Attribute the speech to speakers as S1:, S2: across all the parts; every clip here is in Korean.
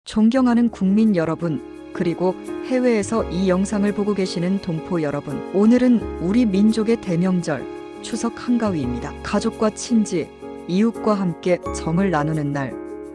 S1: 존경하는 국민 여러분, 그리고 해외에서 이 영상을 보고 계시는 동포 여러분, 오늘은 우리 민족의 대명절 추석 한가위입니다. 가족과 친지, 이웃과 함께 정을 나누는 날,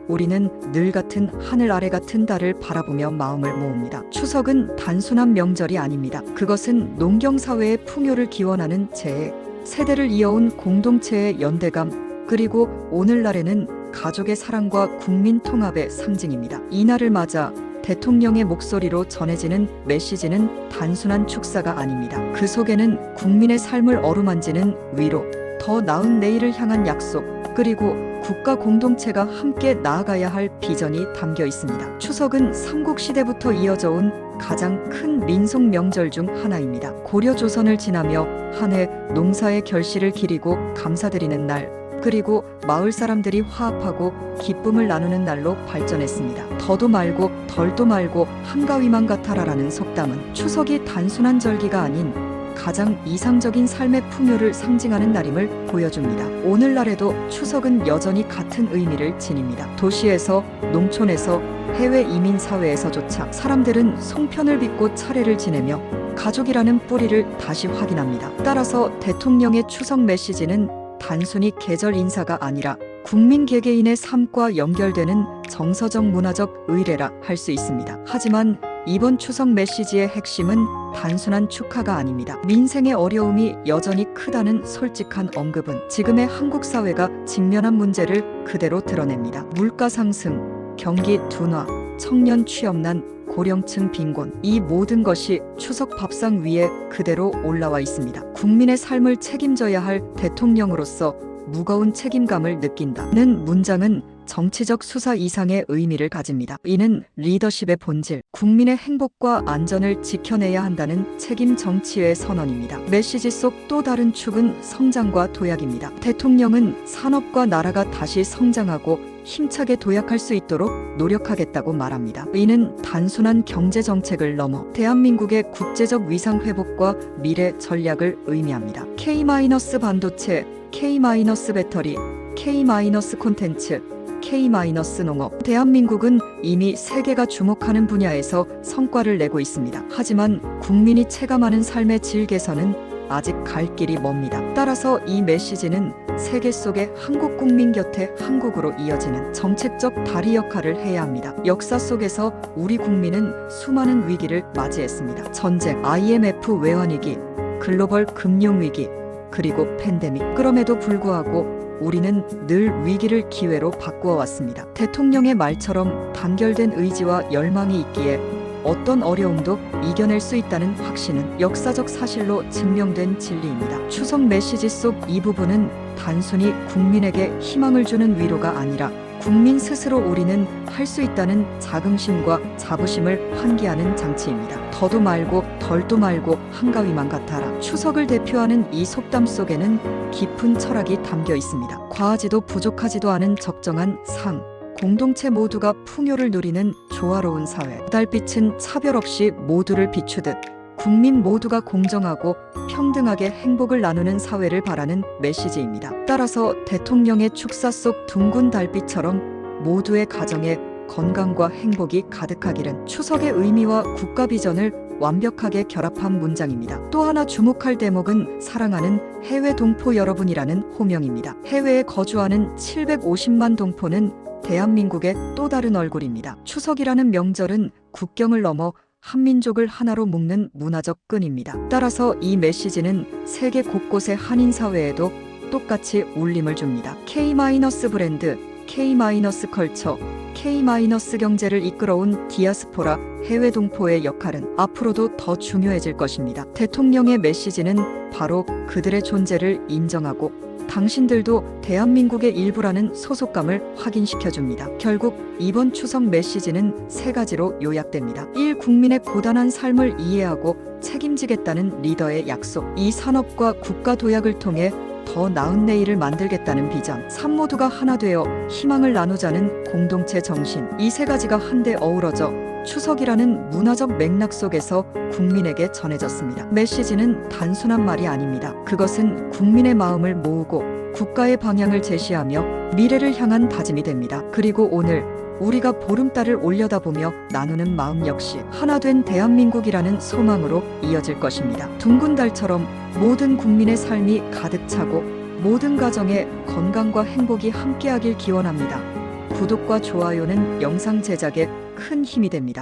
S1: 우리는 늘 같은 하늘 아래 같은 달을 바라보며 마음을 모읍니다. 추석은 단순한 명절이 아닙니다. 그것은 농경사회의 풍요를 기원하는 재해, 세대를 이어온 공동체의 연대감, 그리고 오늘날에는 가족의 사랑과 국민 통합의 상징입니다. 이날을 맞아 대통령의 목소리로 전해지는 메시지는 단순한 축사가 아닙니다. 그 속에는 국민의 삶을 어루만지는 위로, 더 나은 내일을 향한 약속, 그리고 국가 공동체가 함께 나아가야 할 비전이 담겨 있습니다. 추석은 삼국시대부터 이어져 온 가장 큰 민속 명절 중 하나입니다. 고려 조선을 지나며 한 해 농사의 결실을 기리고 감사드리는 날, 그리고 마을 사람들이 화합하고 기쁨을 나누는 날로 발전했습니다. 더도 말고 덜도 말고 한가위만 같아라라는 속담은 추석이 단순한 절기가 아닌 가장 이상적인 삶의 풍요를 상징하는 날임을 보여줍니다. 오늘날에도 추석은 여전히 같은 의미를 지닙니다. 도시에서, 농촌에서, 해외 이민 사회에서조차 사람들은 송편을 빚고 차례를 지내며 가족이라는 뿌리를 다시 확인합니다. 따라서 대통령의 추석 메시지는 단순히 계절 인사가 아니라 국민 개개인의 삶과 연결되는 정서적 문화적 의례라 할 수 있습니다. 하지만 이번 추석 메시지의 핵심은 단순한 축하가 아닙니다. 민생의 어려움이 여전히 크다는 솔직한 언급은 지금의 한국 사회가 직면한 문제를 그대로 드러냅니다. 물가 상승, 경기 둔화, 청년 취업난, 고령층 빈곤, 이 모든 것이 추석 밥상 위에 그대로 올라와 있습니다. 국민의 삶을 책임져야 할 대통령으로서 무거운 책임감을 느낀다는 문장은 정치적 수사 이상의 의미를 가집니다. 이는 리더십의 본질, 국민의 행복과 안전을 지켜내야 한다는 책임 정치의 선언입니다. 메시지 속 또 다른 축은 성장과 도약입니다. 대통령은 산업과 나라가 다시 성장하고 힘차게 도약할 수 있도록 노력하겠다고 말합니다. 이는 단순한 경제 정책을 넘어 대한민국의 국제적 위상 회복과 미래 전략을 의미합니다. K-반도체, K-배터리, K-콘텐츠, K-농업. 대한민국은 이미 세계가 주목하는 분야에서 성과를 내고 있습니다. 하지만 국민이 체감하는 삶의 질 개선은 아직 갈 길이 멉니다. 따라서 이 메시지는 세계 속의 한국 국민 곁에 한국으로 이어지는 정책적 다리 역할을 해야 합니다. 역사 속에서 우리 국민은 수많은 위기를 맞이했습니다. 전쟁, IMF 외환위기, 글로벌 금융위기, 그리고 팬데믹. 그럼에도 불구하고 우리는 늘 위기를 기회로 바꾸어 왔습니다. 대통령의 말처럼 단결된 의지와 열망이 있기에 어떤 어려움도 이겨낼 수 있다는 확신은 역사적 사실로 증명된 진리입니다. 추석 메시지 속 이 부분은 단순히 국민에게 희망을 주는 위로가 아니라 국민 스스로 우리는 할 수 있다는 자긍심과 자부심을 환기하는 장치입니다. 더도 말고 덜도 말고 한가위만 같아라. 추석을 대표하는 이 속담 속에는 깊은 철학이 담겨 있습니다. 과하지도 부족하지도 않은 적정한 상, 공동체 모두가 풍요를 누리는 조화로운 사회. 달빛은 차별 없이 모두를 비추듯 국민 모두가 공정하고 평등하게 행복을 나누는 사회를 바라는 메시지입니다. 따라서 대통령의 축사 속 둥근 달빛처럼 모두의 가정에 건강과 행복이 가득하기를, 추석의 의미와 국가 비전을 완벽하게 결합한 문장입니다. 또 하나 주목할 대목은 사랑하는 해외 동포 여러분이라는 호명입니다. 해외에 거주하는 750만 동포는 대한민국의 또 다른 얼굴입니다. 추석이라는 명절은 국경을 넘어 한민족을 하나로 묶는 문화적 끈입니다. 따라서 이 메시지는 세계 곳곳의 한인 사회에도 똑같이 울림을 줍니다. K-브랜드, K-컬처, K-경제를 이끌어온 디아스포라 해외 동포의 역할은 앞으로도 더 중요해질 것입니다. 대통령의 메시지는 바로 그들의 존재를 인정하고 당신들도 대한민국의 일부라는 소속감을 확인시켜줍니다. 결국 이번 추석 메시지는 세 가지로 요약됩니다. 1. 국민의 고단한 삶을 이해하고 책임지겠다는 리더의 약속. 2. 산업과 국가 도약을 통해 더 나은 내일을 만들겠다는 비전. 3. 모두가 하나 되어 희망을 나누자는 공동체 정신. 이 세 가지가 한데 어우러져 추석이라는 문화적 맥락 속에서 국민에게 전해졌습니다. 메시지는 단순한 말이 아닙니다. 그것은 국민의 마음을 모으고 국가의 방향을 제시하며 미래를 향한 다짐이 됩니다. 그리고 오늘 우리가 보름달을 올려다보며 나누는 마음 역시 하나된 대한민국이라는 소망으로 이어질 것입니다. 둥근 달처럼 모든 국민의 삶이 가득 차고 모든 가정에 건강과 행복이 함께하길 기원합니다. 구독과 좋아요는 영상 제작에 큰 힘이 됩니다.